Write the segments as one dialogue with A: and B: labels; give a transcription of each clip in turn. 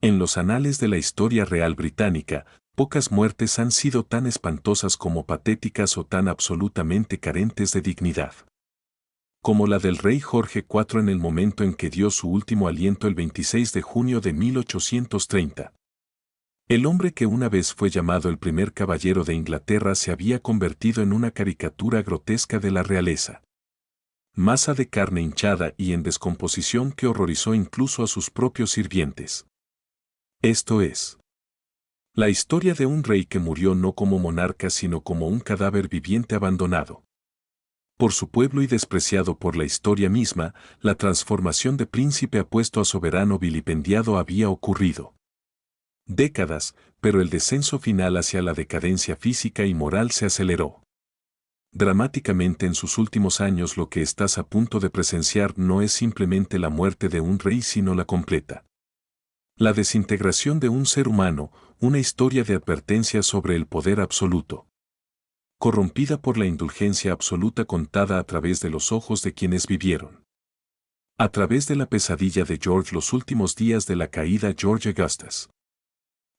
A: En los anales de la historia real británica, pocas muertes han sido tan espantosas como patéticas o tan absolutamente carentes de dignidad. Como la del rey Jorge IV en el momento en que dio su último aliento el 26 de junio de 1830. El hombre que una vez fue llamado el primer caballero de Inglaterra se había convertido en una caricatura grotesca de la realeza. Masa de carne hinchada y en descomposición que horrorizó incluso a sus propios sirvientes. Esto es la historia de un rey que murió no como monarca sino como un cadáver viviente abandonado por su pueblo y despreciado por la historia misma. La transformación de príncipe apuesto a soberano vilipendiado había ocurrido. Décadas, pero el descenso final hacia la decadencia física y moral se aceleró. Dramáticamente en sus últimos años lo que estás a punto de presenciar no es simplemente la muerte de un rey sino la completa. La desintegración de un ser humano, una historia de advertencia sobre el poder absoluto. Corrompida por la indulgencia absoluta contada a través de los ojos de quienes vivieron. A través de la pesadilla de George los últimos días de la caída George Augustus.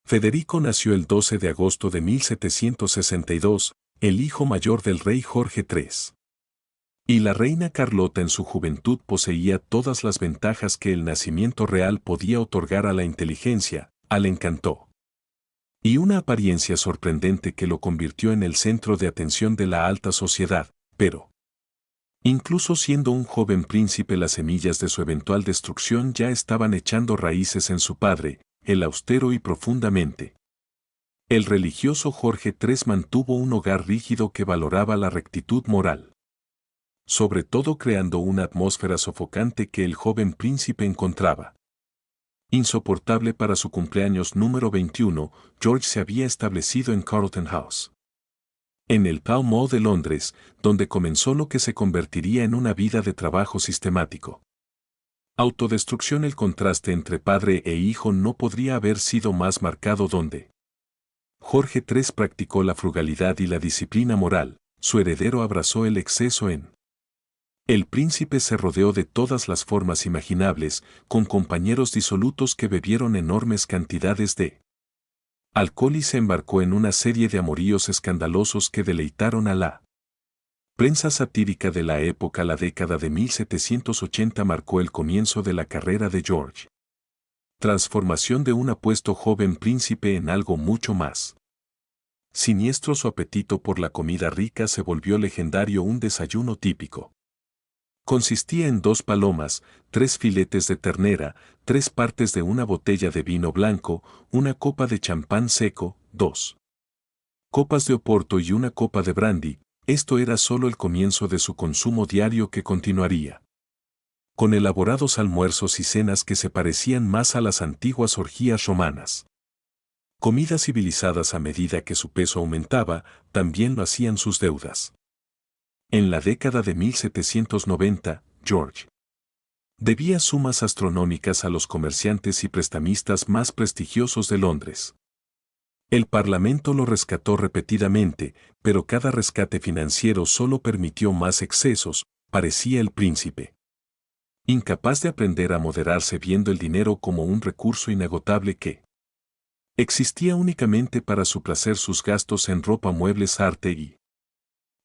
A: Federico nació el 12 de agosto de 1762, el hijo mayor del rey Jorge III. Y la reina Carlota en su juventud poseía todas las ventajas que el nacimiento real podía otorgar a la inteligencia, al encanto. Y una apariencia sorprendente que lo convirtió en el centro de atención de la alta sociedad, pero incluso siendo un joven príncipe las semillas de su eventual destrucción ya estaban echando raíces en su padre, el austero y profundamente. El religioso Jorge III mantuvo un hogar rígido que valoraba la rectitud moral. Sobre todo creando una atmósfera sofocante que el joven príncipe encontraba insoportable. Para su cumpleaños número 21, George se había establecido en Carlton House, en el Pall Mall de Londres, donde comenzó lo que se convertiría en una vida de trabajo sistemático. Autodestrucción. El contraste entre padre e hijo no podría haber sido más marcado donde Jorge III practicó la frugalidad y la disciplina moral, su heredero abrazó el exceso en el príncipe se rodeó de todas las formas imaginables, con compañeros disolutos que bebieron enormes cantidades de alcohol y se embarcó en una serie de amoríos escandalosos que deleitaron a la prensa satírica de la época. La década de 1780 marcó el comienzo de la carrera de George. Transformación de un apuesto joven príncipe en algo mucho más siniestro. Su apetito por la comida rica se volvió legendario. Un desayuno típico consistía en 2 palomas, 3 filetes de ternera, 3 partes de una botella de vino blanco, una copa de champán seco, 2 copas de oporto y una copa de brandy. Esto era solo el comienzo de su consumo diario que continuaría con elaborados almuerzos y cenas que se parecían más a las antiguas orgías romanas. Comidas civilizadas. A medida que su peso aumentaba, también lo hacían sus deudas. En la década de 1790, George debía sumas astronómicas a los comerciantes y prestamistas más prestigiosos de Londres. El Parlamento lo rescató repetidamente, pero cada rescate financiero solo permitió más excesos. Parecía el príncipe incapaz de aprender a moderarse, viendo el dinero como un recurso inagotable que existía únicamente para suplacer sus gastos en ropa, muebles, arte y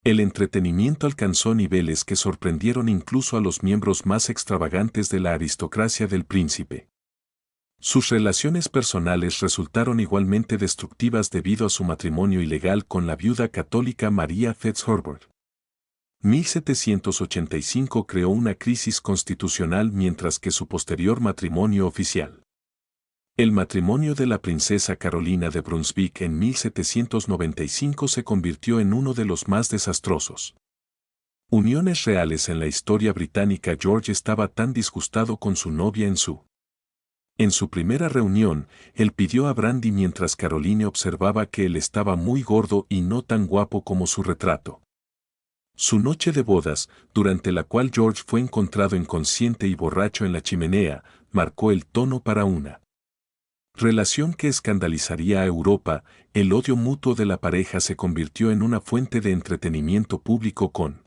A: el entretenimiento. Alcanzó niveles que sorprendieron incluso a los miembros más extravagantes de la aristocracia del príncipe. Sus relaciones personales resultaron igualmente destructivas debido a su matrimonio ilegal con la viuda católica María Fitzherbert. 1785 creó una crisis constitucional mientras que su posterior matrimonio oficial, el matrimonio de la princesa Carolina de Brunswick en 1795, se convirtió en uno de los más desastrosos uniones reales en la historia británica. George estaba tan disgustado con su novia en su primera reunión, él pidió a brandy mientras Caroline observaba que él estaba muy gordo y no tan guapo como su retrato. Su noche de bodas, durante la cual George fue encontrado inconsciente y borracho en la chimenea, marcó el tono para una relación que escandalizaría a Europa. El odio mutuo de la pareja se convirtió en una fuente de entretenimiento público con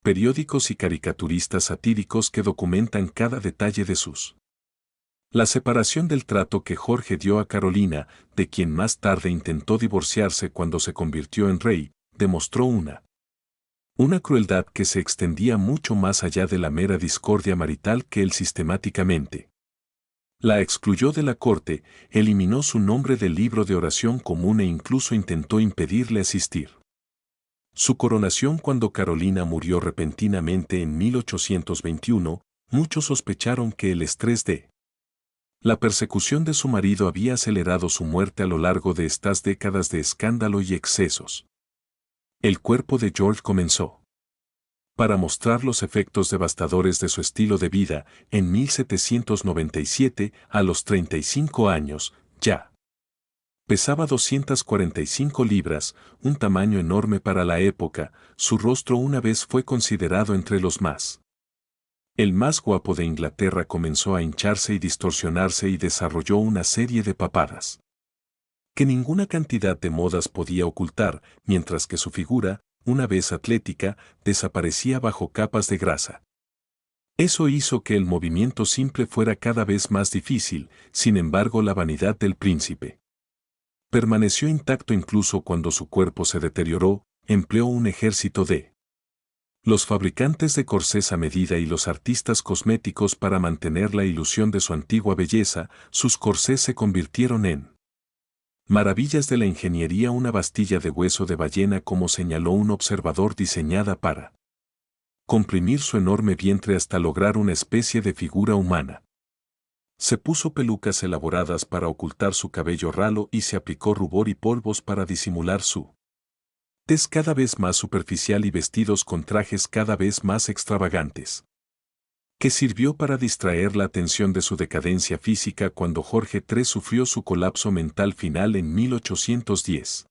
A: periódicos y caricaturistas satíricos que documentan cada detalle de sus La separación del trato que Jorge dio a Carolina, de quien más tarde intentó divorciarse cuando se convirtió en rey, demostró una crueldad que se extendía mucho más allá de la mera discordia marital que él sistemáticamente la excluyó de la corte, eliminó su nombre del libro de oración común e incluso intentó impedirle asistir. Su coronación cuando Carolina murió repentinamente en 1821, muchos sospecharon que el estrés de la persecución de su marido había acelerado su muerte a lo largo de estas décadas de escándalo y excesos. El cuerpo de George comenzó para mostrar los efectos devastadores de su estilo de vida, en 1797, a los 35 años, ya. Pesaba 245 libras, un tamaño enorme para la época, su rostro una vez fue considerado entre los más. El más guapo de Inglaterra comenzó a hincharse y distorsionarse y desarrolló una serie de papadas que ninguna cantidad de modas podía ocultar, mientras que su figura, una vez atlética, desaparecía bajo capas de grasa. Eso hizo que el movimiento simple fuera cada vez más difícil, sin embargo la vanidad del príncipe permaneció intacto incluso cuando su cuerpo se deterioró, empleó un ejército de los fabricantes de corsés a medida y los artistas cosméticos para mantener la ilusión de su antigua belleza, sus corsés se convirtieron en maravillas de la ingeniería, una bastilla de hueso de ballena como señaló un observador diseñada para comprimir su enorme vientre hasta lograr una especie de figura humana. Se puso pelucas elaboradas para ocultar su cabello ralo y se aplicó rubor y polvos para disimular su tez cada vez más superficial y vestidos con trajes cada vez más extravagantes, que sirvió para distraer la atención de su decadencia física cuando Jorge III sufrió su colapso mental final en 1810.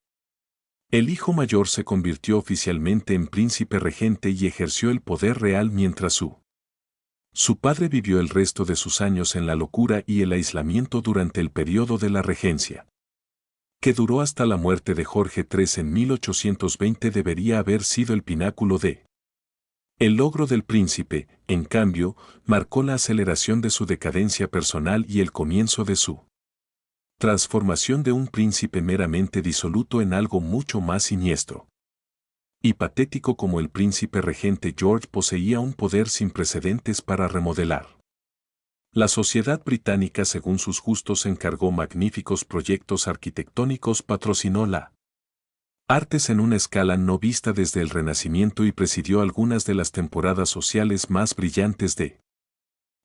A: El hijo mayor se convirtió oficialmente en príncipe regente y ejerció el poder real mientras su padre vivió el resto de sus años en la locura y el aislamiento durante el periodo de la regencia, que duró hasta la muerte de Jorge III en 1820. Debería haber sido el pináculo de el logro del príncipe, en cambio, marcó la aceleración de su decadencia personal y el comienzo de su transformación de un príncipe meramente disoluto en algo mucho más siniestro y patético. Como el príncipe regente George poseía un poder sin precedentes para remodelar la sociedad británica según sus gustos, encargó magníficos proyectos arquitectónicos, patrocinó la artes en una escala no vista desde el Renacimiento y presidió algunas de las temporadas sociales más brillantes de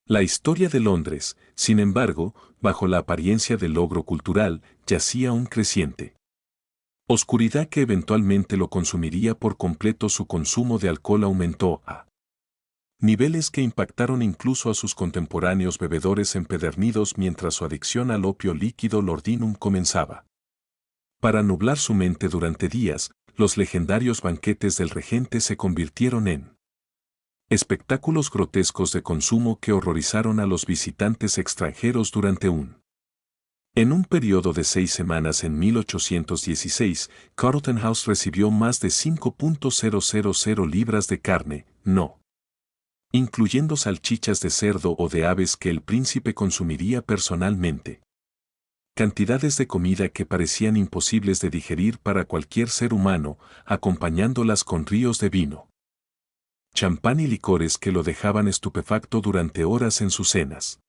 A: la historia de Londres. Sin embargo, bajo la apariencia del logro cultural, yacía un creciente oscuridad que eventualmente lo consumiría por completo. Su consumo de alcohol aumentó a niveles que impactaron incluso a sus contemporáneos bebedores empedernidos, mientras su adicción al opio líquido Lordinum comenzaba para nublar su mente durante días. Los legendarios banquetes del regente se convirtieron en espectáculos grotescos de consumo que horrorizaron a los visitantes extranjeros durante en un periodo de 6 semanas en 1816, Carlton House recibió más de 5.000 libras de carne, no incluyendo salchichas de cerdo o de aves que el príncipe consumiría personalmente. Cantidades de comida que parecían imposibles de digerir para cualquier ser humano, acompañándolas con ríos de vino, champán y licores que lo dejaban estupefacto durante horas en sus cenas.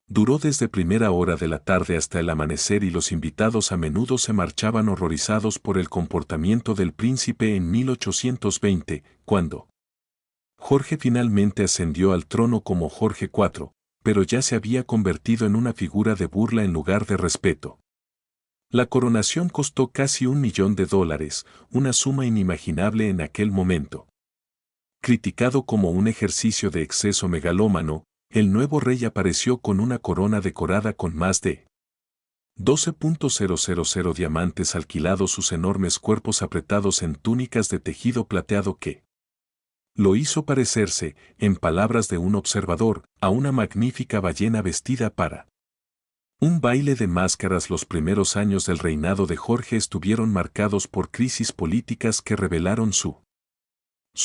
A: Duró desde primera hora de la tarde hasta el amanecer y los invitados a menudo se marchaban horrorizados por el comportamiento del príncipe. En 1820, cuando Jorge finalmente ascendió al trono como Jorge IV, pero ya se había convertido en una figura de burla en lugar de respeto. La coronación costó casi $1.000.000, una suma inimaginable en aquel momento. Criticado como un ejercicio de exceso megalómano, el nuevo rey apareció con una corona decorada con más de 12.000 diamantes alquilados, sus enormes cuerpos apretados en túnicas de tejido plateado que lo hizo parecerse, en palabras de un observador, a una magnífica ballena vestida para un baile de máscaras. Los primeros años del reinado de Jorge estuvieron marcados por crisis políticas que revelaron su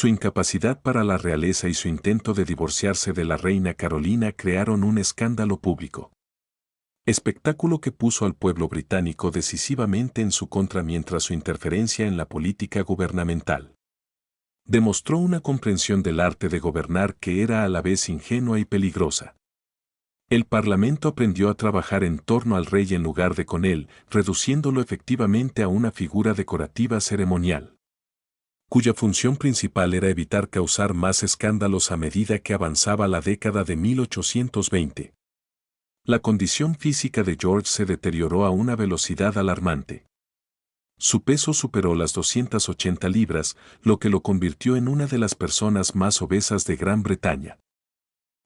A: incapacidad para la realeza y su intento de divorciarse de la reina Carolina crearon un escándalo público. Espectáculo que puso al pueblo británico decisivamente en su contra mientras su interferencia en la política gubernamental demostró una comprensión del arte de gobernar que era a la vez ingenua y peligrosa. El Parlamento aprendió a trabajar en torno al rey en lugar de con él, reduciéndolo efectivamente a una figura decorativa ceremonial, cuya función principal era evitar causar más escándalos a medida que avanzaba la década de 1820. La condición física de George se deterioró a una velocidad alarmante. Su peso superó las 280 libras, lo que lo convirtió en una de las personas más obesas de Gran Bretaña.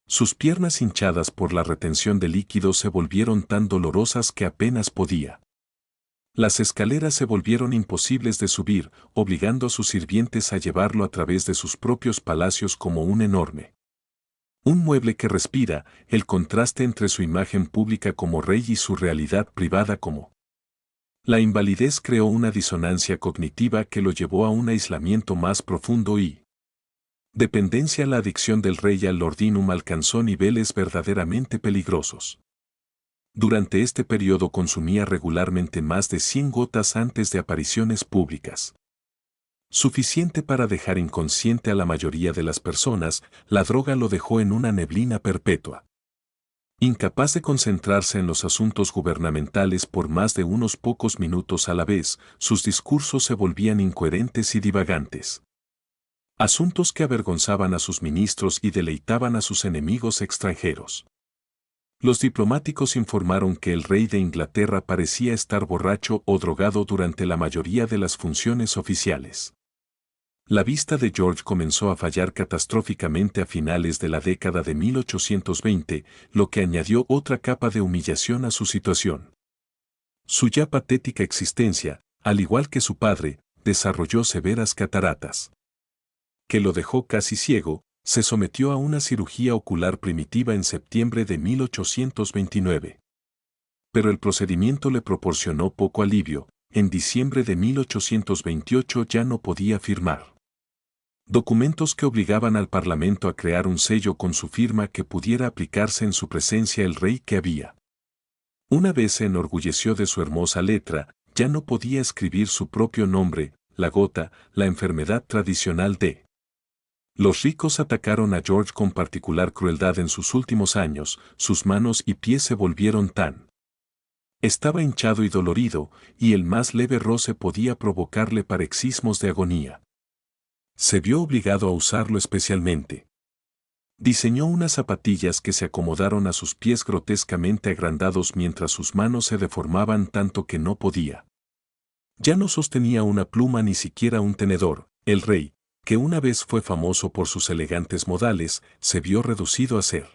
A: Sus piernas hinchadas por la retención de líquidos se volvieron tan dolorosas que apenas podía. Las escaleras se volvieron imposibles de subir, obligando a sus sirvientes a llevarlo a través de sus propios palacios como un mueble que respira, el contraste entre su imagen pública como rey y su realidad privada como. La invalidez creó una disonancia cognitiva que lo llevó a un aislamiento más profundo y dependencia. La adicción del rey al laudanum alcanzó niveles verdaderamente peligrosos. Durante este periodo consumía regularmente más de 100 gotas antes de apariciones públicas. Suficiente para dejar inconsciente a la mayoría de las personas, la droga lo dejó en una neblina perpetua. Incapaz de concentrarse en los asuntos gubernamentales por más de unos pocos minutos a la vez, sus discursos se volvían incoherentes y divagantes. Asuntos que avergonzaban a sus ministros y deleitaban a sus enemigos extranjeros. Los diplomáticos informaron que el rey de Inglaterra parecía estar borracho o drogado durante la mayoría de las funciones oficiales. La vista de George comenzó a fallar catastróficamente a finales de la década de 1820, lo que añadió otra capa de humillación a su situación. Su ya patética existencia, al igual que su padre, desarrolló severas cataratas, que lo dejó casi ciego. Se sometió a una cirugía ocular primitiva en septiembre de 1829. Pero el procedimiento le proporcionó poco alivio. En diciembre de 1828 ya no podía firmar documentos que obligaban al Parlamento a crear un sello con su firma que pudiera aplicarse en su presencia. El rey que había una vez se enorgulleció de su hermosa letra, ya no podía escribir su propio nombre, la gota, la enfermedad tradicional de. Los ricos atacaron a George con particular crueldad en sus últimos años, sus manos y pies se volvieron tan. Estaba hinchado y dolorido, y el más leve roce podía provocarle paroxismos de agonía. Se vio obligado a usarlo especialmente. Diseñó unas zapatillas que se acomodaron a sus pies grotescamente agrandados mientras sus manos se deformaban tanto que no podía. Ya no sostenía una pluma ni siquiera un tenedor. El rey, que una vez fue famoso por sus elegantes modales, se vio reducido a ser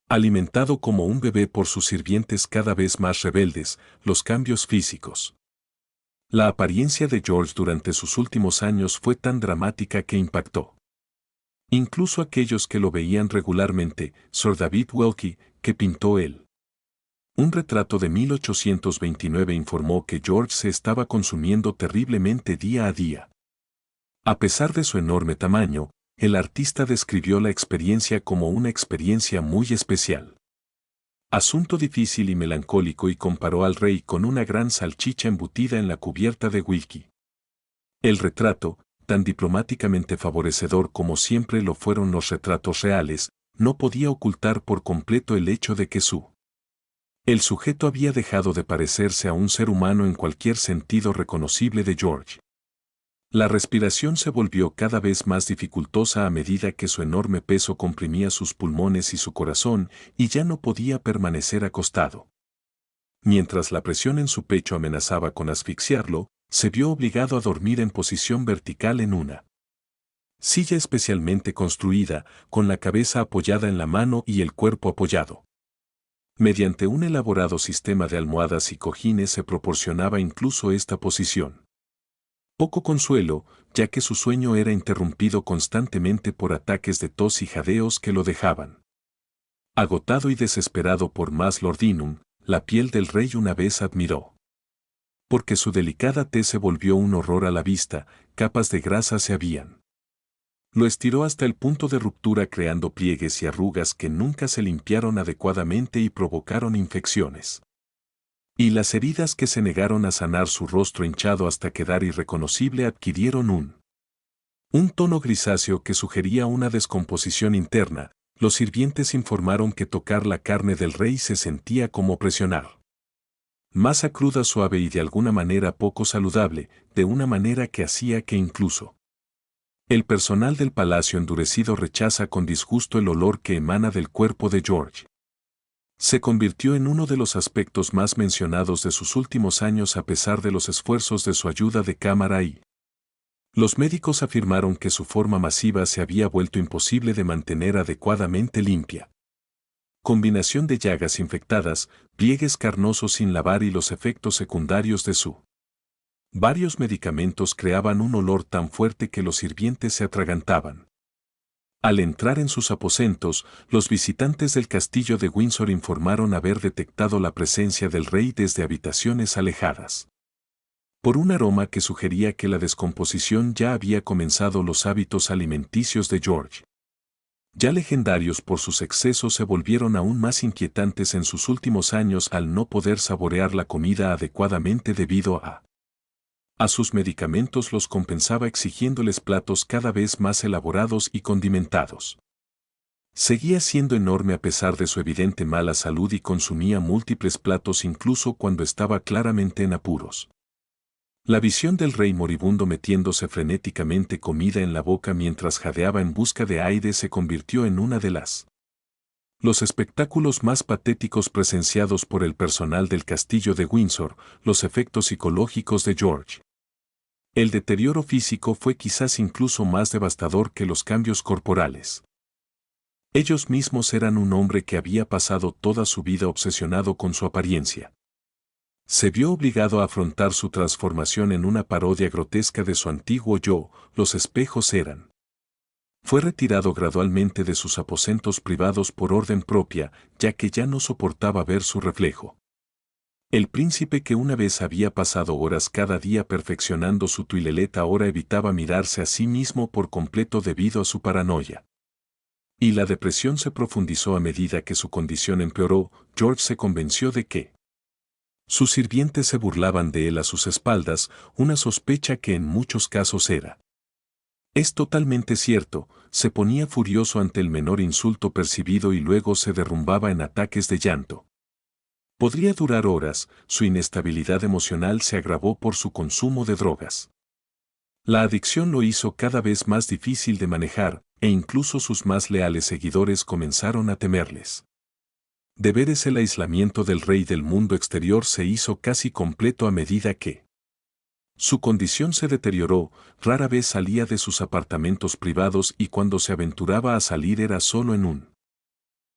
A: alimentado como un bebé por sus sirvientes cada vez más rebeldes. Los cambios físicos. La apariencia de George durante sus últimos años fue tan dramática que impactó incluso aquellos que lo veían regularmente. Sir David Wilkie, que pintó un retrato de 1829, informó que George se estaba consumiendo terriblemente día a día. A pesar de su enorme tamaño, el artista describió la experiencia como una experiencia muy especial. Asunto difícil y melancólico, y comparó al rey con una gran salchicha embutida en la cubierta de whisky. El retrato, tan diplomáticamente favorecedor como siempre lo fueron los retratos reales, no podía ocultar por completo el hecho de que el sujeto había dejado de parecerse a un ser humano en cualquier sentido reconocible de George. La respiración se volvió cada vez más dificultosa a medida que su enorme peso comprimía sus pulmones y su corazón, y ya no podía permanecer acostado. Mientras la presión en su pecho amenazaba con asfixiarlo, se vio obligado a dormir en posición vertical en una silla especialmente construida, con la cabeza apoyada en la mano y el cuerpo apoyado. Mediante un elaborado sistema de almohadas y cojines se proporcionaba incluso esta posición. Poco consuelo, ya que su sueño era interrumpido constantemente por ataques de tos y jadeos que lo dejaban agotado y desesperado por más laudanum. La piel del rey una vez admiró, porque su delicada tez se volvió un horror a la vista. Capas de grasa se habían Lo estiró hasta el punto de ruptura creando pliegues y arrugas que nunca se limpiaron adecuadamente y provocaron infecciones. Y las heridas que se negaron a sanar su rostro hinchado hasta quedar irreconocible adquirieron un tono grisáceo que sugería una descomposición interna. Los sirvientes informaron que tocar la carne del rey se sentía como presionar. Masa cruda suave y de alguna manera poco saludable, de una manera que hacía que incluso el personal del palacio endurecido rechaza con disgusto el olor que emana del cuerpo de George. Se convirtió en uno de los aspectos más mencionados de sus últimos años a pesar de los esfuerzos de su ayuda de cámara y los médicos afirmaron que su forma masiva se había vuelto imposible de mantener adecuadamente limpia. Combinación de llagas infectadas, pliegues carnosos sin lavar y los efectos secundarios de varios medicamentos creaban un olor tan fuerte que los sirvientes se atragantaban. Al entrar en sus aposentos, los visitantes del castillo de Windsor informaron haber detectado la presencia del rey desde habitaciones alejadas. Por un aroma que sugería que la descomposición ya había comenzado. Los hábitos alimenticios de George, ya legendarios por sus excesos, se volvieron aún más inquietantes en sus últimos años al no poder saborear la comida adecuadamente debido a sus medicamentos. Los compensaba exigiéndoles platos cada vez más elaborados y condimentados. Seguía siendo enorme a pesar de su evidente mala salud y consumía múltiples platos incluso cuando estaba claramente en apuros. La visión del rey moribundo metiéndose frenéticamente comida en la boca mientras jadeaba en busca de aire se convirtió en una de los espectáculos más patéticos presenciados por el personal del castillo de Windsor. Los efectos psicológicos de George. El deterioro físico fue quizás incluso más devastador que los cambios corporales. Ellos mismos eran un hombre que había pasado toda su vida obsesionado con su apariencia. Se vio obligado a afrontar su transformación en una parodia grotesca de su antiguo yo. Los espejos eran. Fue retirado gradualmente de sus aposentos privados por orden propia, ya que ya no soportaba ver su reflejo. El príncipe, que una vez había pasado horas cada día perfeccionando su tuileleta, ahora evitaba mirarse a sí mismo por completo debido a su paranoia. Y la depresión se profundizó a medida que su condición empeoró. George se convenció de que sus sirvientes se burlaban de él a sus espaldas, una sospecha que en muchos casos es totalmente cierto. Se ponía furioso ante el menor insulto percibido y luego se derrumbaba en ataques de llanto. Podría durar horas. Su inestabilidad emocional se agravó por su consumo de drogas. La adicción lo hizo cada vez más difícil de manejar, e incluso sus más leales seguidores comenzaron a temerles. De veras, el aislamiento del rey del mundo exterior se hizo casi completo a medida que su condición se deterioró. Rara vez salía de sus apartamentos privados y cuando se aventuraba a salir era solo en un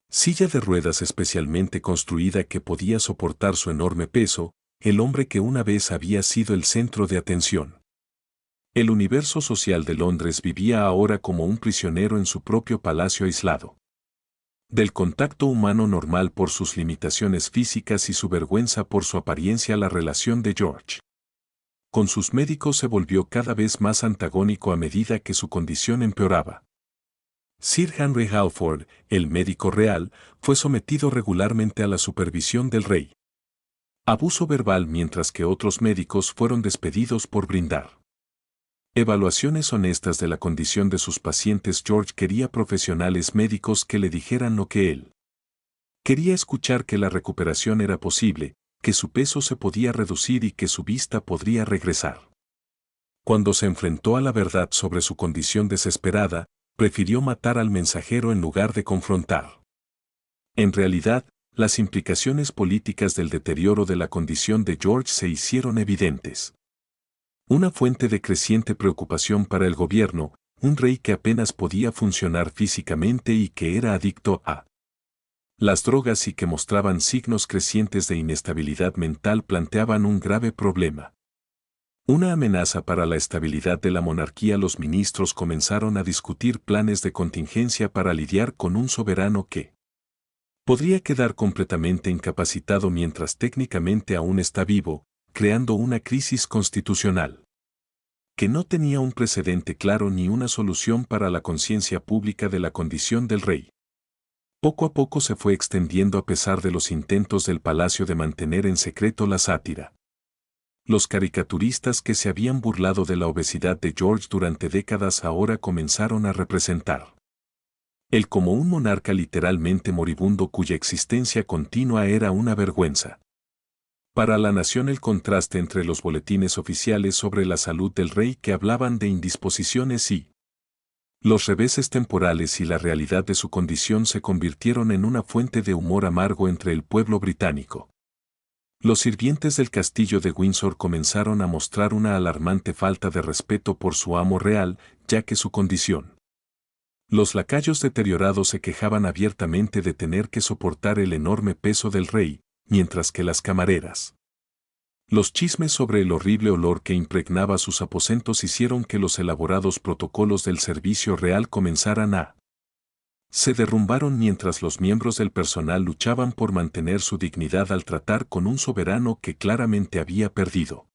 A: silla de ruedas especialmente construida que podía soportar su enorme peso. El hombre que una vez había sido el centro de atención. El universo social de Londres vivía ahora como un prisionero en su propio palacio, aislado del contacto humano normal por sus limitaciones físicas y su vergüenza por su apariencia. La relación de George con sus médicos se volvió cada vez más antagónico a medida que su condición empeoraba. Sir Henry Halford, el médico real, fue sometido regularmente a la supervisión del rey. Abuso verbal, mientras que otros médicos fueron despedidos por brindar evaluaciones honestas de la condición de sus pacientes. George quería profesionales médicos que le dijeran lo que él quería escuchar: que la recuperación era posible, que su peso se podía reducir y que su vista podría regresar. Cuando se enfrentó a la verdad sobre su condición desesperada, prefirió matar al mensajero en lugar de confrontar. En realidad, las implicaciones políticas del deterioro de la condición de George se hicieron evidentes. Una fuente de creciente preocupación para el gobierno, un rey que apenas podía funcionar físicamente y que era adicto a las drogas y que mostraban signos crecientes de inestabilidad mental, planteaban un grave problema. Una amenaza para la estabilidad de la monarquía. Los ministros comenzaron a discutir planes de contingencia para lidiar con un soberano que podría quedar completamente incapacitado mientras técnicamente aún está vivo, creando una crisis constitucional. que no tenía un precedente claro ni una solución para la conciencia pública de la condición del rey. Poco a poco se fue extendiendo a pesar de los intentos del palacio de mantener en secreto la sátira. Los caricaturistas que se habían burlado de la obesidad de George durante décadas ahora comenzaron a representar él como un monarca literalmente moribundo cuya existencia continua era una vergüenza. Para la nación el contraste entre los boletines oficiales sobre la salud del rey que hablaban de indisposiciones y los reveses temporales y la realidad de su condición se convirtieron en una fuente de humor amargo entre el pueblo británico. Los sirvientes del castillo de Windsor comenzaron a mostrar una alarmante falta de respeto por su amo real, ya que su condición. Los lacayos deteriorados se quejaban abiertamente de tener que soportar el enorme peso del rey, mientras que las camareras. Los chismes sobre el horrible olor que impregnaba sus aposentos hicieron que los elaborados protocolos del servicio real comenzaran a se derrumbaron mientras los miembros del personal luchaban por mantener su dignidad al tratar con un soberano que claramente había perdido.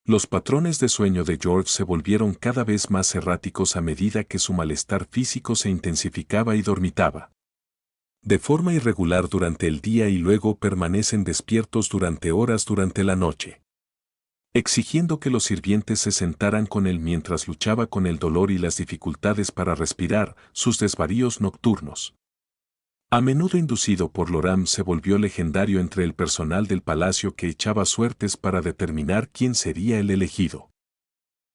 A: Los patrones de sueño de George se volvieron cada vez más erráticos a medida que su malestar físico se intensificaba y dormitaba de forma irregular durante el día y luego permanecen despiertos durante horas durante la noche, exigiendo que los sirvientes se sentaran con él mientras luchaba con el dolor y las dificultades para respirar, sus desvaríos nocturnos. A menudo inducido por Loram se volvió legendario entre el personal del palacio que echaba suertes para determinar quién sería el elegido.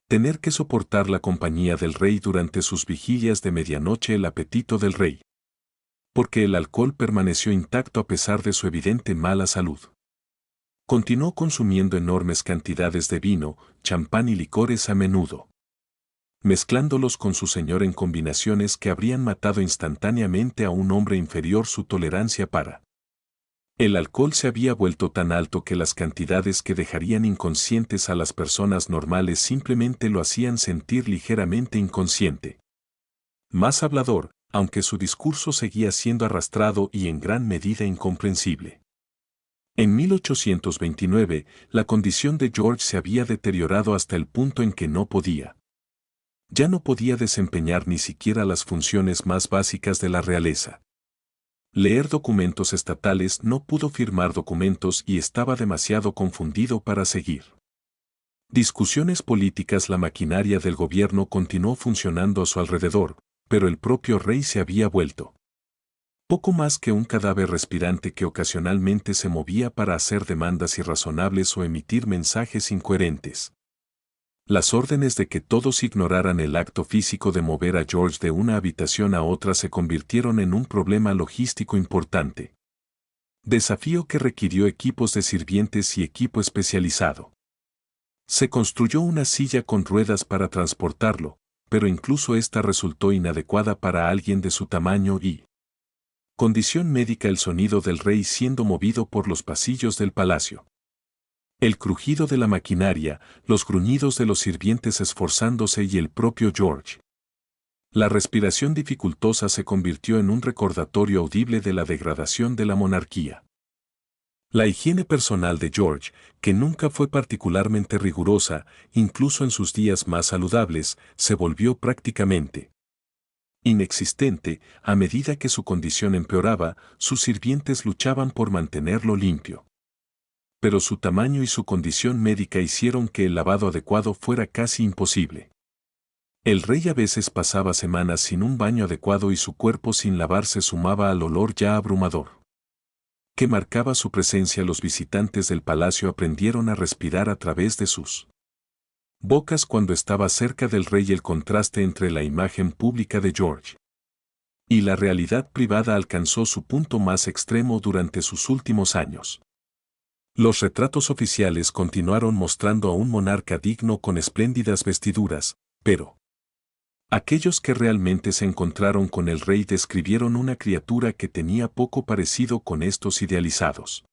A: Tener que soportar la compañía del rey durante sus vigilias de medianoche, el apetito del rey. Porque el alcohol permaneció intacto a pesar de su evidente mala salud. Continuó consumiendo enormes cantidades de vino, champán y licores a menudo, mezclándolos con su señor en combinaciones que habrían matado instantáneamente a un hombre inferior. Su tolerancia para el alcohol se había vuelto tan alto que las cantidades que dejarían inconscientes a las personas normales simplemente lo hacían sentir ligeramente inconsciente. Más hablador, aunque su discurso seguía siendo arrastrado y en gran medida incomprensible. En 1829, la condición de George se había deteriorado hasta el punto en que ya no podía desempeñar ni siquiera las funciones más básicas de la realeza. Leer documentos estatales, no pudo firmar documentos y estaba demasiado confundido para seguir discusiones políticas. La maquinaria del gobierno continuó funcionando a su alrededor, pero el propio rey se había vuelto poco más que un cadáver respirante que ocasionalmente se movía para hacer demandas irrazonables o emitir mensajes incoherentes. Las órdenes de que todos ignoraran el acto físico de mover a George de una habitación a otra se convirtieron en un problema logístico importante. Desafío que requirió equipos de sirvientes y equipo especializado. Se construyó una silla con ruedas para transportarlo, pero incluso esta resultó inadecuada para alguien de su tamaño y condición médica. El sonido del rey siendo movido por los pasillos del palacio. El crujido de la maquinaria, los gruñidos de los sirvientes esforzándose y el propio George. La respiración dificultosa se convirtió en un recordatorio audible de la degradación de la monarquía. La higiene personal de George, que nunca fue particularmente rigurosa, incluso en sus días más saludables, se volvió prácticamente inexistente. A medida que su condición empeoraba, sus sirvientes luchaban por mantenerlo limpio. Pero su tamaño y su condición médica hicieron que el lavado adecuado fuera casi imposible. El rey a veces pasaba semanas sin un baño adecuado y su cuerpo sin lavarse sumaba al olor ya abrumador que marcaba su presencia. Los visitantes del palacio aprendieron a respirar a través de sus bocas cuando estaba cerca del rey. El contraste entre la imagen pública de George y la realidad privada alcanzó su punto más extremo durante sus últimos años. Los retratos oficiales continuaron mostrando a un monarca digno con espléndidas vestiduras, pero aquellos que realmente se encontraron con el rey describieron una criatura que tenía poco parecido con estos idealizados.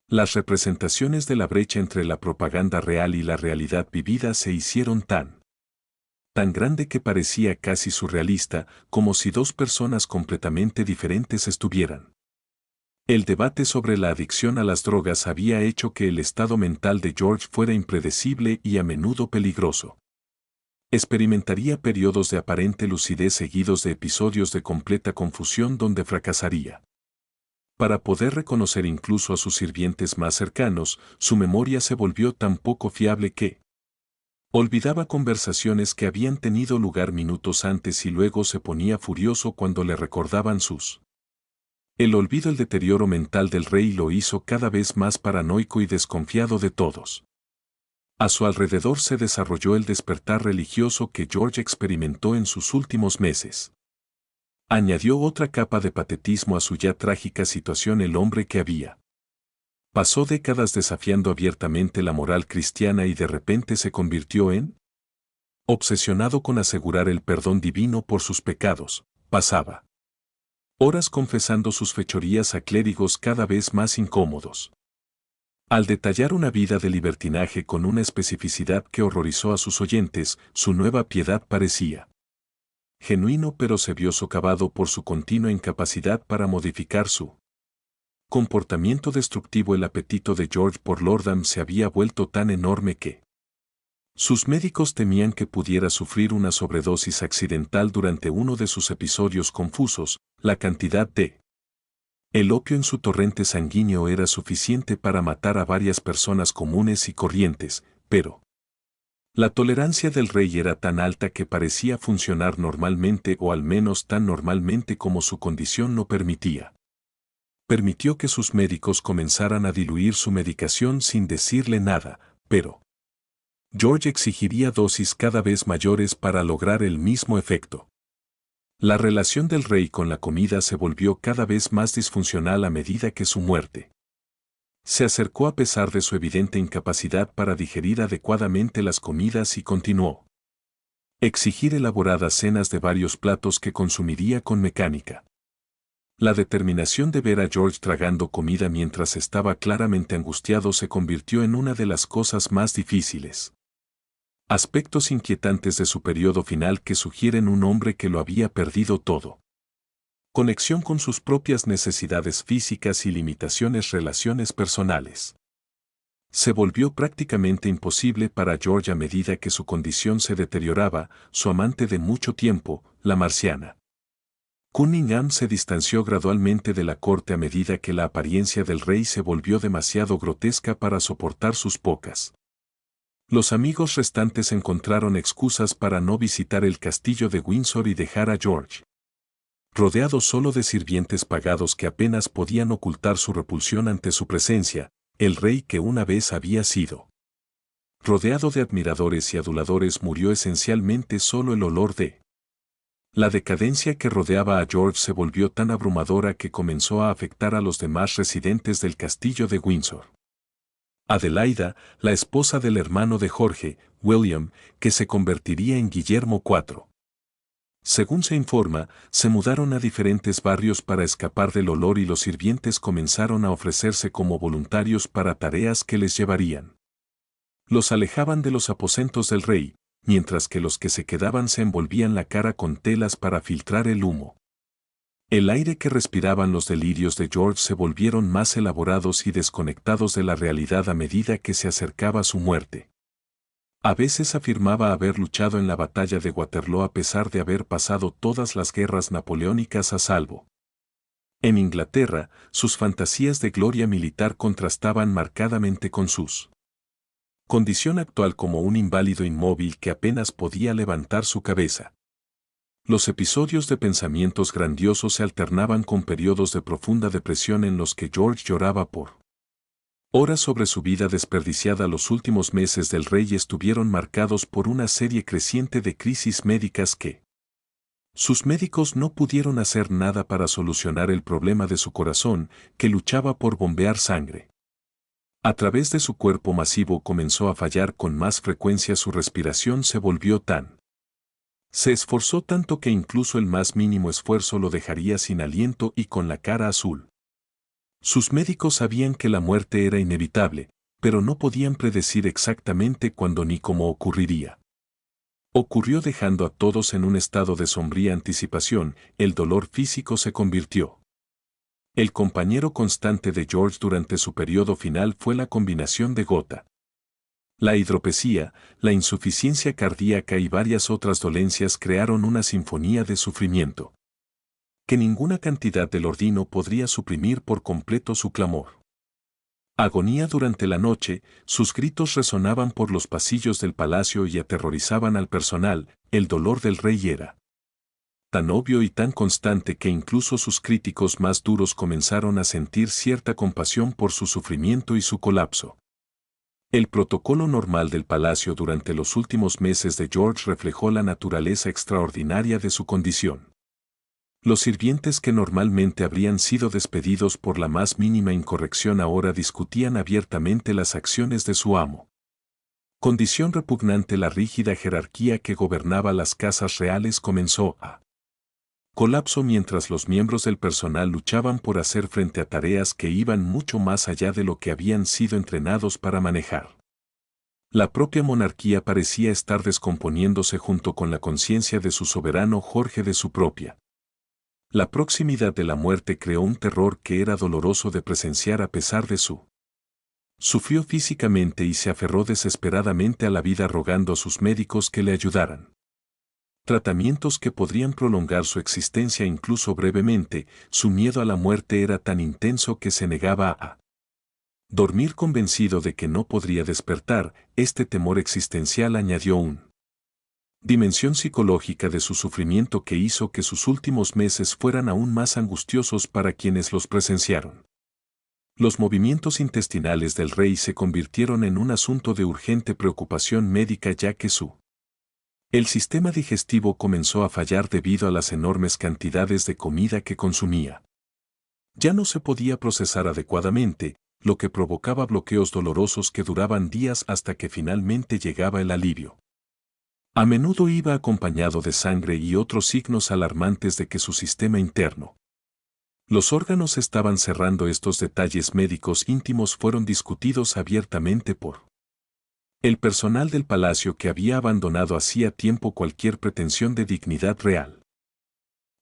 A: Las representaciones de la brecha entre la propaganda real y la realidad vivida se hicieron tan grande que parecía casi surrealista, como si dos personas completamente diferentes estuvieran. El debate sobre la adicción a las drogas había hecho que el estado mental de George fuera impredecible y a menudo peligroso. Experimentaría periodos de aparente lucidez seguidos de episodios de completa confusión donde fracasaría. Para poder reconocer incluso a sus sirvientes más cercanos, su memoria se volvió tan poco fiable que olvidaba conversaciones que habían tenido lugar minutos antes y luego se ponía furioso cuando le recordaban sus. El olvido, el deterioro mental del rey lo hizo cada vez más paranoico y desconfiado de todos. A su alrededor se desarrolló el despertar religioso que George experimentó en sus últimos meses. Añadió otra capa de patetismo a su ya trágica situación el hombre que había pasó décadas desafiando abiertamente la moral cristiana y de repente se convirtió en obsesionado con asegurar el perdón divino por sus pecados. Pasaba horas confesando sus fechorías a clérigos cada vez más incómodos. Al detallar una vida de libertinaje con una especificidad que horrorizó a sus oyentes, su nueva piedad parecía genuino, pero se vio socavado por su continua incapacidad para modificar su comportamiento destructivo. El apetito de George por Lordham se había vuelto tan enorme que sus médicos temían que pudiera sufrir una sobredosis accidental durante uno de sus episodios confusos. La cantidad de el opio en su torrente sanguíneo era suficiente para matar a varias personas comunes y corrientes, pero la tolerancia del rey era tan alta que parecía funcionar normalmente, o al menos tan normalmente como su condición lo permitía. Permitió que sus médicos comenzaran a diluir su medicación sin decirle nada, pero George exigiría dosis cada vez mayores para lograr el mismo efecto. La relación del rey con la comida se volvió cada vez más disfuncional a medida que su muerte se acercó, a pesar de su evidente incapacidad para digerir adecuadamente las comidas, y continuó exigir elaboradas cenas de varios platos que consumiría con mecánica. La determinación de ver a George tragando comida mientras estaba claramente angustiado se convirtió en una de las cosas más difíciles. Aspectos inquietantes de su periodo final que sugieren un hombre que lo había perdido todo. Conexión con sus propias necesidades físicas y limitaciones, relaciones personales. Se volvió prácticamente imposible para George a medida que su condición se deterioraba. Su amante de mucho tiempo, la marciana Cunningham, se distanció gradualmente de la corte a medida que la apariencia del rey se volvió demasiado grotesca para soportar sus pocas. Los amigos restantes encontraron excusas para no visitar el castillo de Windsor y dejar a George rodeado solo de sirvientes pagados que apenas podían ocultar su repulsión ante su presencia. El rey, que una vez había sido rodeado de admiradores y aduladores, murió esencialmente solo. El olor de la decadencia que rodeaba a George se volvió tan abrumadora que comenzó a afectar a los demás residentes del castillo de Windsor. Adelaida, la esposa del hermano de Jorge, William, que se convertiría en Guillermo IV. Según se informa, se mudaron a diferentes barrios para escapar del olor y los sirvientes comenzaron a ofrecerse como voluntarios para tareas que les llevarían. Los alejaban de los aposentos del rey, mientras que los que se quedaban se envolvían la cara con telas para filtrar el humo. El aire que respiraban los delirios de George se volvieron más elaborados y desconectados de la realidad a medida que se acercaba su muerte. A veces afirmaba haber luchado en la batalla de Waterloo a pesar de haber pasado todas las guerras napoleónicas a salvo. En Inglaterra, sus fantasías de gloria militar contrastaban marcadamente con sus condición actual como un inválido inmóvil que apenas podía levantar su cabeza. Los episodios de pensamientos grandiosos se alternaban con periodos de profunda depresión en los que George lloraba por horas sobre su vida desperdiciada. Los últimos meses del rey estuvieron marcados por una serie creciente de crisis médicas que sus médicos no pudieron hacer nada para solucionar. El problema de su corazón, que luchaba por bombear sangre a través de su cuerpo masivo, comenzó a fallar con más frecuencia. Su respiración se volvió se esforzó tanto que incluso el más mínimo esfuerzo lo dejaría sin aliento y con la cara azul. Sus médicos sabían que la muerte era inevitable, pero no podían predecir exactamente cuándo ni cómo ocurriría. Ocurrió dejando a todos en un estado de sombría anticipación. El dolor físico se convirtió el compañero constante de George durante su periodo final. Fue la combinación de gota La hidropesía, la insuficiencia cardíaca y varias otras dolencias crearon una sinfonía de sufrimiento que ninguna cantidad del ordino podría suprimir por completo su clamor. Agonía durante la noche, sus gritos resonaban por los pasillos del palacio y aterrorizaban al personal. El dolor del rey era tan obvio y tan constante que incluso sus críticos más duros comenzaron a sentir cierta compasión por su sufrimiento y su colapso. El protocolo normal del palacio durante los últimos meses de George reflejó la naturaleza extraordinaria de su condición. Los sirvientes que normalmente habrían sido despedidos por la más mínima incorrección ahora discutían abiertamente las acciones de su amo. Condición repugnante. La rígida jerarquía que gobernaba las casas reales comenzó a colapso mientras los miembros del personal luchaban por hacer frente a tareas que iban mucho más allá de lo que habían sido entrenados para manejar. La propia monarquía parecía estar descomponiéndose junto con la conciencia de su soberano Jorge de su propia. La proximidad de la muerte creó un terror que era doloroso de presenciar a pesar de su. Sufrió físicamente y se aferró desesperadamente a la vida rogando a sus médicos que le ayudaran. Tratamientos que podrían prolongar su existencia incluso brevemente. Su miedo a la muerte era tan intenso que se negaba a dormir convencido de que no podría despertar. Este temor existencial añadió un dimensión psicológica de su sufrimiento que hizo que sus últimos meses fueran aún más angustiosos para quienes los presenciaron. Los movimientos intestinales del rey se convirtieron en un asunto de urgente preocupación médica ya que el sistema digestivo comenzó a fallar debido a las enormes cantidades de comida que consumía. Ya no se podía procesar adecuadamente, lo que provocaba bloqueos dolorosos que duraban días hasta que finalmente llegaba el alivio. A menudo iba acompañado de sangre y otros signos alarmantes de que su sistema interno. Los órganos estaban cerrando. Estos detalles médicos íntimos fueron discutidos abiertamente por el personal del palacio que había abandonado hacía tiempo cualquier pretensión de dignidad real.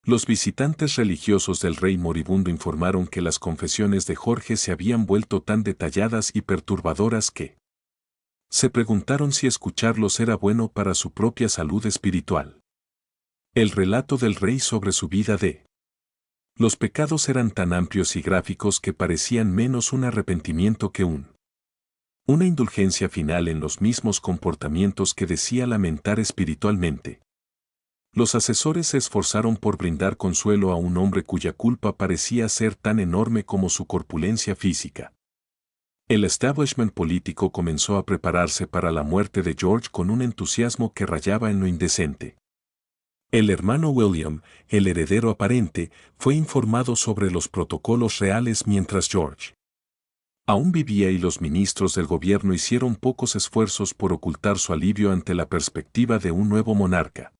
A: Los visitantes religiosos del rey moribundo informaron que las confesiones de Jorge se habían vuelto tan detalladas y perturbadoras que se preguntaron si escucharlos era bueno para su propia salud espiritual. El relato del rey sobre su vida de los pecados eran tan amplios y gráficos que parecían menos un arrepentimiento que una indulgencia final en los mismos comportamientos que decía lamentar espiritualmente. Los asesores se esforzaron por brindar consuelo a un hombre cuya culpa parecía ser tan enorme como su corpulencia física. El establishment político comenzó a prepararse para la muerte de George con un entusiasmo que rayaba en lo indecente. El hermano William, el heredero aparente, fue informado sobre los protocolos reales mientras George aún vivía y los ministros del gobierno hicieron pocos esfuerzos por ocultar su alivio ante la perspectiva de un nuevo monarca.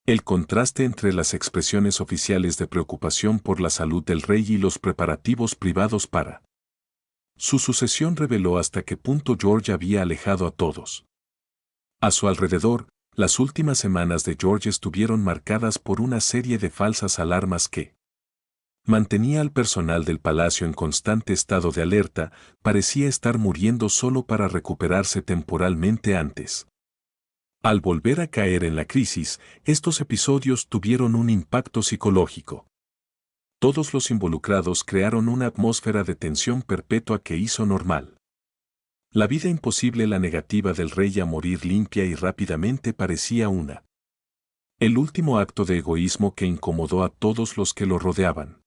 A: El contraste entre las expresiones oficiales de preocupación por la salud del rey y los preparativos privados para su sucesión reveló hasta qué punto George había alejado a todos. A su alrededor, las últimas semanas de George estuvieron marcadas por una serie de falsas alarmas que mantenía al personal del palacio en constante estado de alerta. Parecía estar muriendo solo para recuperarse temporalmente antes. Al volver a caer en la crisis, estos episodios tuvieron un impacto psicológico. Todos los involucrados crearon una atmósfera de tensión perpetua que hizo normal la vida imposible. La negativa del rey a morir limpia y rápidamente parecía el último acto de egoísmo que incomodó a todos los que lo rodeaban.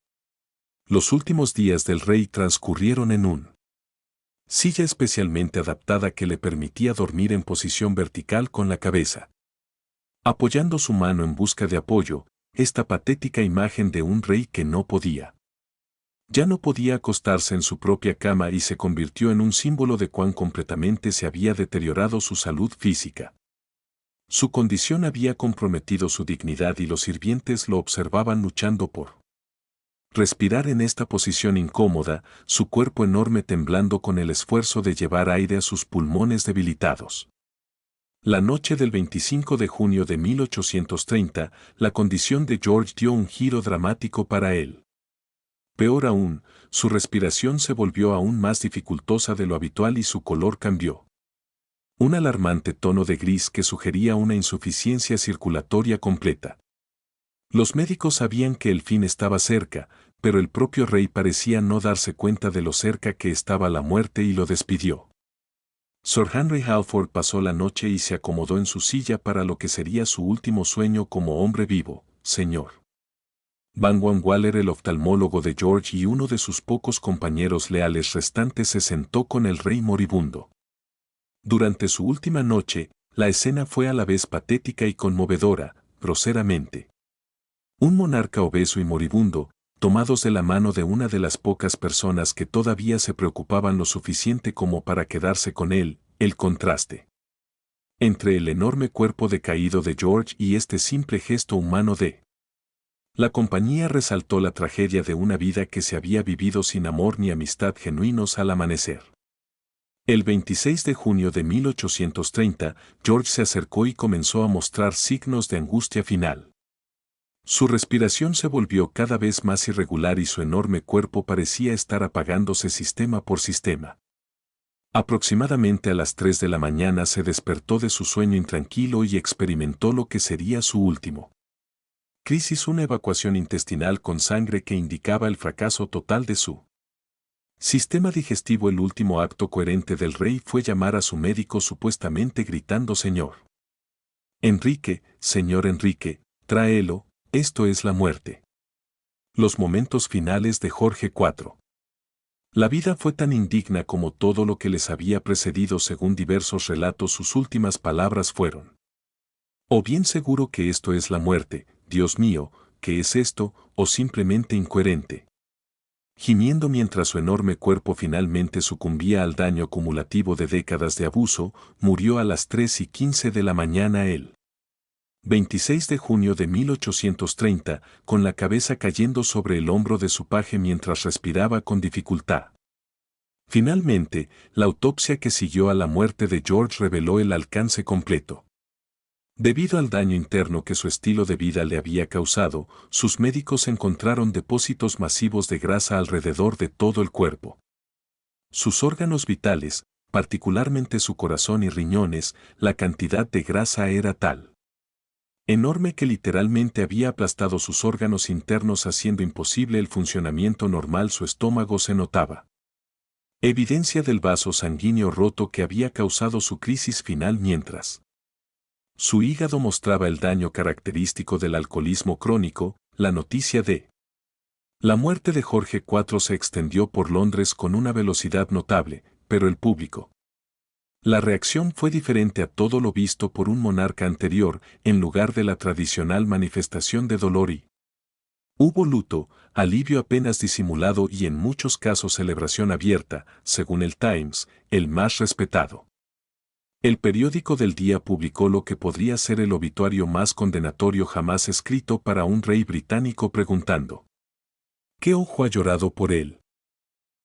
A: Los últimos días del rey transcurrieron en una silla especialmente adaptada que le permitía dormir en posición vertical con la cabeza apoyando su mano en busca de apoyo. Esta patética imagen de un rey que ya no podía acostarse en su propia cama y se convirtió en un símbolo de cuán completamente se había deteriorado su salud física. Su condición había comprometido su dignidad y los sirvientes lo observaban luchando por respirar en esta posición incómoda, su cuerpo enorme temblando con el esfuerzo de llevar aire a sus pulmones debilitados. La noche del 25 de junio de 1830, la condición de George dio un giro dramático para él. Peor aún, su respiración se volvió aún más dificultosa de lo habitual y su color cambió. Un alarmante tono de gris que sugería una insuficiencia circulatoria completa. Los médicos sabían que el fin estaba cerca, pero el propio rey parecía no darse cuenta de lo cerca que estaba la muerte y lo despidió. Sir Henry Halford pasó la noche y se acomodó en su silla para lo que sería su último sueño como hombre vivo, señor. Van Waller, el oftalmólogo de George y uno de sus pocos compañeros leales restantes, se sentó con el rey moribundo. Durante su última noche, la escena fue a la vez patética y conmovedora, groseramente. Un monarca obeso y moribundo, tomados de la mano de una de las pocas personas que todavía se preocupaban lo suficiente como para quedarse con él, el contraste entre el enorme cuerpo decaído de George y este simple gesto humano de la compañía resaltó la tragedia de una vida que se había vivido sin amor ni amistad genuinos al amanecer. El 26 de junio de 1830, George se acercó y comenzó a mostrar signos de angustia final. Su respiración se volvió cada vez más irregular y su enorme cuerpo parecía estar apagándose sistema por sistema. Aproximadamente a las 3 de la mañana se despertó de su sueño intranquilo y experimentó lo que sería su último crisis, una evacuación intestinal con sangre que indicaba el fracaso total de su sistema digestivo. El último acto coherente del rey fue llamar a su médico, supuestamente gritando: «Señor Enrique, señor Enrique, tráelo, esto es la muerte». Los momentos finales de Jorge IV. La vida fue tan indigna como todo lo que les había precedido. Según diversos relatos, sus últimas palabras fueron: «O bien seguro que esto es la muerte, Dios mío, ¿qué es esto?», o simplemente incoherente. Gimiendo mientras su enorme cuerpo finalmente sucumbía al daño acumulativo de décadas de abuso, murió a las 3:15 de la mañana el 26 de junio de 1830, con la cabeza cayendo sobre el hombro de su paje mientras respiraba con dificultad. Finalmente, la autopsia que siguió a la muerte de George reveló el alcance completo. Debido al daño interno que su estilo de vida le había causado, sus médicos encontraron depósitos masivos de grasa alrededor de todo el cuerpo. Sus órganos vitales, particularmente su corazón y riñones, la cantidad de grasa era tal enorme que literalmente había aplastado sus órganos internos, haciendo imposible el funcionamiento normal. Su estómago se notaba evidencia del vaso sanguíneo roto que había causado su crisis final, mientras su hígado mostraba el daño característico del alcoholismo crónico. La noticia de la muerte de Jorge IV se extendió por Londres con una velocidad notable, pero el público. La reacción fue diferente a todo lo visto por un monarca anterior. En lugar de la tradicional manifestación de dolor hubo luto, alivio apenas disimulado y en muchos casos celebración abierta. Según el Times, el más respetado, el periódico del día, publicó lo que podría ser el obituario más condenatorio jamás escrito para un rey británico, preguntando: ¿qué ojo ha llorado por él?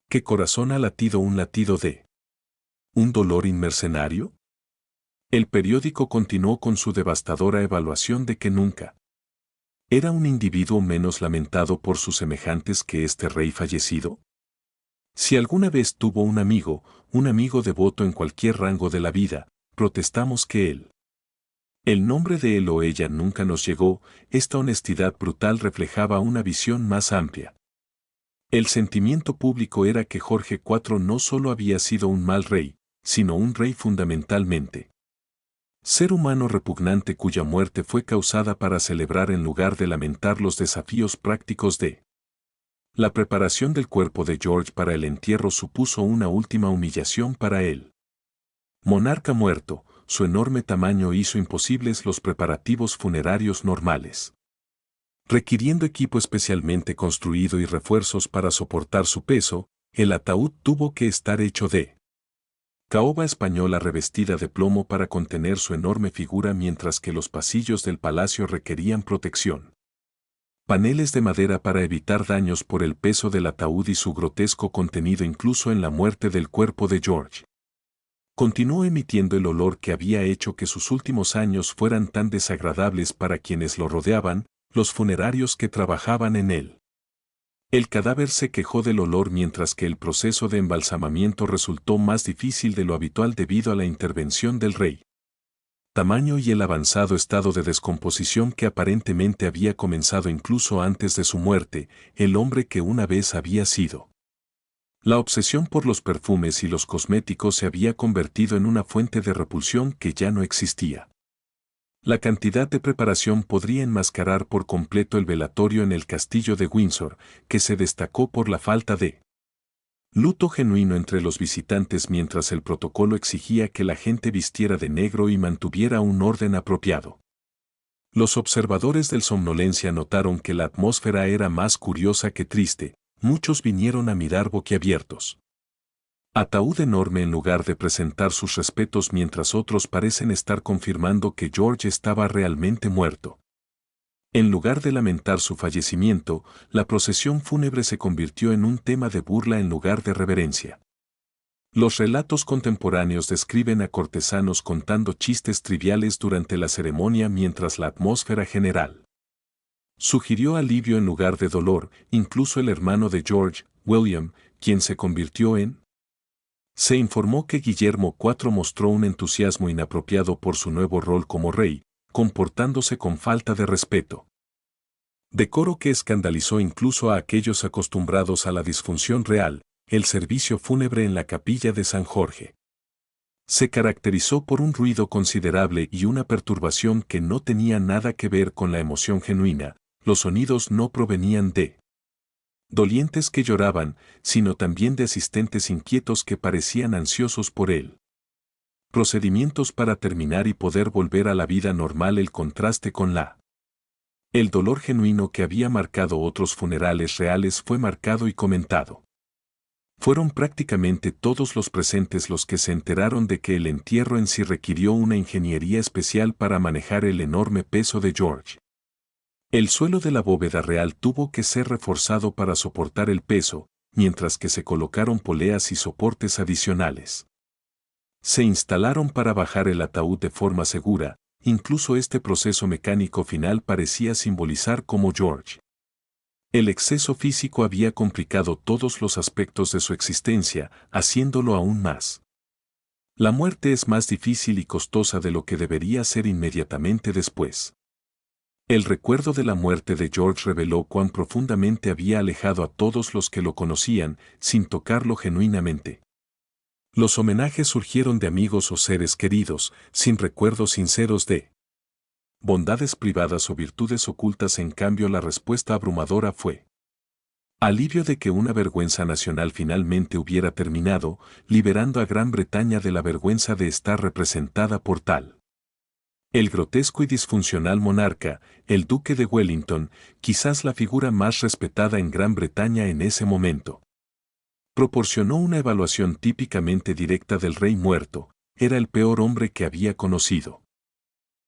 A: ¿Qué corazón ha latido un latido de un dolor inmercenario? El periódico continuó con su devastadora evaluación de que nunca era un individuo menos lamentado por sus semejantes que este rey fallecido. Si alguna vez tuvo un amigo devoto en cualquier rango de la vida, protestamos que el nombre de él o ella nunca nos llegó. Esta honestidad brutal reflejaba una visión más amplia. El sentimiento público era que Jorge IV no solo había sido un mal rey, sino un rey fundamentalmente ser humano repugnante, cuya muerte fue causada para celebrar en lugar de lamentar los desafíos prácticos de la preparación del cuerpo de George para el entierro. Supuso una última humillación para él. Monarca muerto, su enorme tamaño hizo imposibles los preparativos funerarios normales, requiriendo equipo especialmente construido y refuerzos para soportar su peso. El ataúd tuvo que estar hecho de caoba española revestida de plomo para contener su enorme figura, mientras que los pasillos del palacio requerían protección. Paneles de madera para evitar daños por el peso del ataúd y su grotesco contenido. Incluso en la muerte del cuerpo de George continuó emitiendo el olor que había hecho que sus últimos años fueran tan desagradables para quienes lo rodeaban, los funerarios que trabajaban en él. El cadáver se quejó del olor mientras que el proceso de embalsamamiento resultó más difícil de lo habitual debido a la intervención del rey. Tamaño y el avanzado estado de descomposición que aparentemente había comenzado incluso antes de su muerte, el hombre que una vez había sido. La obsesión por los perfumes y los cosméticos se había convertido en una fuente de repulsión que ya no existía. La cantidad de preparación podría enmascarar por completo el velatorio en el castillo de Windsor, que se destacó por la falta de luto genuino entre los visitantes mientras el protocolo exigía que la gente vistiera de negro y mantuviera un orden apropiado. Los observadores del somnolencia notaron que la atmósfera era más curiosa que triste, muchos vinieron a mirar boquiabiertos. Ataúd enorme en lugar de presentar sus respetos mientras otros parecen estar confirmando que George estaba realmente muerto. En lugar de lamentar su fallecimiento, la procesión fúnebre se convirtió en un tema de burla en lugar de reverencia. Los relatos contemporáneos describen a cortesanos contando chistes triviales durante la ceremonia mientras la atmósfera general sugirió alivio en lugar de dolor, incluso el hermano de George, William, quien se convirtió en. Se informó que Guillermo IV mostró un entusiasmo inapropiado por su nuevo rol como rey, comportándose con falta de respeto. Decoro que escandalizó incluso a aquellos acostumbrados a la disfunción real, el servicio fúnebre en la capilla de San Jorge. Se caracterizó por un ruido considerable y una perturbación que no tenía nada que ver con la emoción genuina, los sonidos no provenían de dolientes que lloraban, sino también de asistentes inquietos que parecían ansiosos por él. Procedimientos para terminar y poder volver a la vida normal. El contraste con el dolor genuino que había marcado otros funerales reales fue marcado y comentado. Fueron prácticamente todos los presentes los que se enteraron de que el entierro en sí requirió una ingeniería especial para manejar el enorme peso de George. El suelo de la bóveda real tuvo que ser reforzado para soportar el peso, mientras que se colocaron poleas y soportes adicionales. Se instalaron para bajar el ataúd de forma segura, incluso este proceso mecánico final parecía simbolizar cómo George. El exceso físico había complicado todos los aspectos de su existencia, haciéndolo aún más. La muerte es más difícil y costosa de lo que debería ser inmediatamente después. El recuerdo de la muerte de George reveló cuán profundamente había alejado a todos los que lo conocían, sin tocarlo genuinamente. Los homenajes surgieron de amigos o seres queridos, sin recuerdos sinceros de bondades privadas o virtudes ocultas. En cambio, la respuesta abrumadora fue alivio de que una vergüenza nacional finalmente hubiera terminado, liberando a Gran Bretaña de la vergüenza de estar representada por tal. El grotesco y disfuncional monarca, el duque de Wellington, quizás la figura más respetada en Gran Bretaña en ese momento, proporcionó una evaluación típicamente directa del rey muerto. Era el peor hombre que había conocido.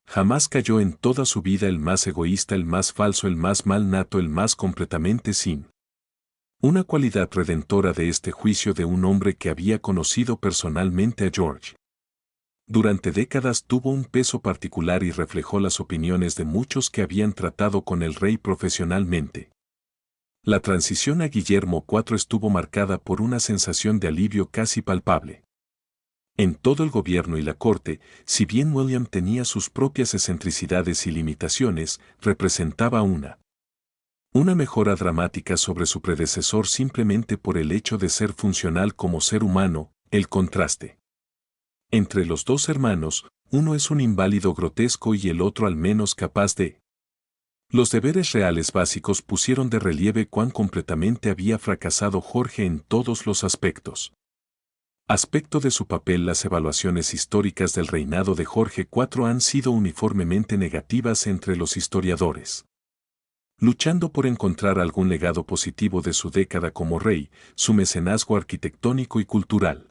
A: Jamás cayó en toda su vida el más egoísta, el más falso, el más mal nato, el más completamente sin una cualidad redentora de este juicio de un hombre que había conocido personalmente a George. Durante décadas tuvo un peso particular y reflejó las opiniones de muchos que habían tratado con el rey profesionalmente. La transición a Guillermo IV estuvo marcada por una sensación de alivio casi palpable. En todo el gobierno y la corte, si bien William tenía sus propias excentricidades y limitaciones, representaba una mejora dramática sobre su predecesor simplemente por el hecho de ser funcional como ser humano. El contraste entre los dos hermanos, uno es un inválido grotesco y el otro al menos capaz de. Los deberes reales básicos pusieron de relieve cuán completamente había fracasado Jorge en todos los aspectos. Aspecto de su papel. Las evaluaciones históricas del reinado de Jorge IV han sido uniformemente negativas entre los historiadores. Luchando por encontrar algún legado positivo de su década como rey, su mecenazgo arquitectónico y cultural.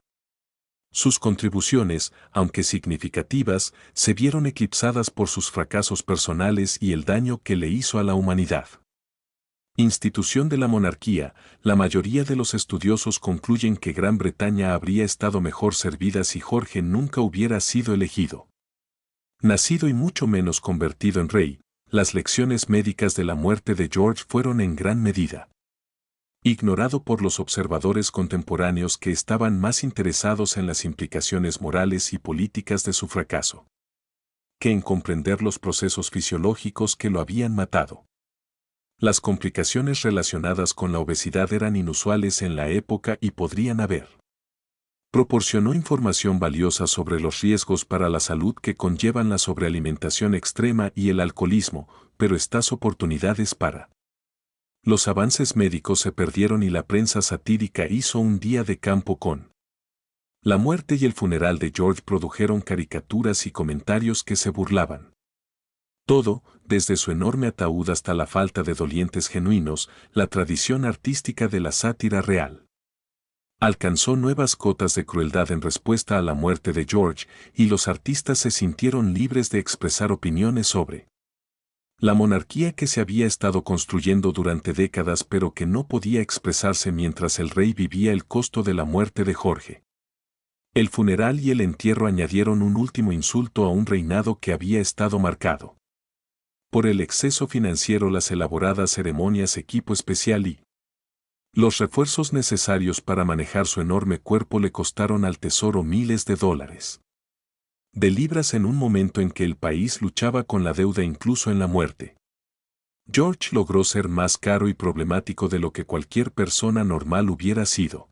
A: Sus contribuciones, aunque significativas, se vieron eclipsadas por sus fracasos personales y el daño que le hizo a la humanidad. Institución de la monarquía. La mayoría de los estudiosos concluyen que Gran Bretaña habría estado mejor servida si Jorge nunca hubiera sido elegido. Nacido y mucho menos convertido en rey, las lecciones médicas de la muerte de George fueron en gran medida ignorado por los observadores contemporáneos que estaban más interesados en las implicaciones morales y políticas de su fracaso que en comprender los procesos fisiológicos que lo habían matado. Las complicaciones relacionadas con la obesidad eran inusuales en la época y podrían haber. Proporcionó información valiosa sobre los riesgos para la salud que conllevan la sobrealimentación extrema y el alcoholismo, pero estas oportunidades para los avances médicos se perdieron y la prensa satírica hizo un día de campo con la muerte y el funeral de George produjeron caricaturas y comentarios que se burlaban. Todo, desde su enorme ataúd hasta la falta de dolientes genuinos, la tradición artística de la sátira real alcanzó nuevas cotas de crueldad en respuesta a la muerte de George, y los artistas se sintieron libres de expresar opiniones sobre la monarquía que se había estado construyendo durante décadas pero que no podía expresarse mientras el rey vivía el costo de la muerte de Jorge. El funeral y el entierro añadieron un último insulto a un reinado que había estado marcado por el exceso financiero, las elaboradas ceremonias, equipo especial y los refuerzos necesarios para manejar su enorme cuerpo le costaron al tesoro miles de dólares de libras en un momento en que el país luchaba con la deuda incluso en la muerte. George logró ser más caro y problemático de lo que cualquier persona normal hubiera sido.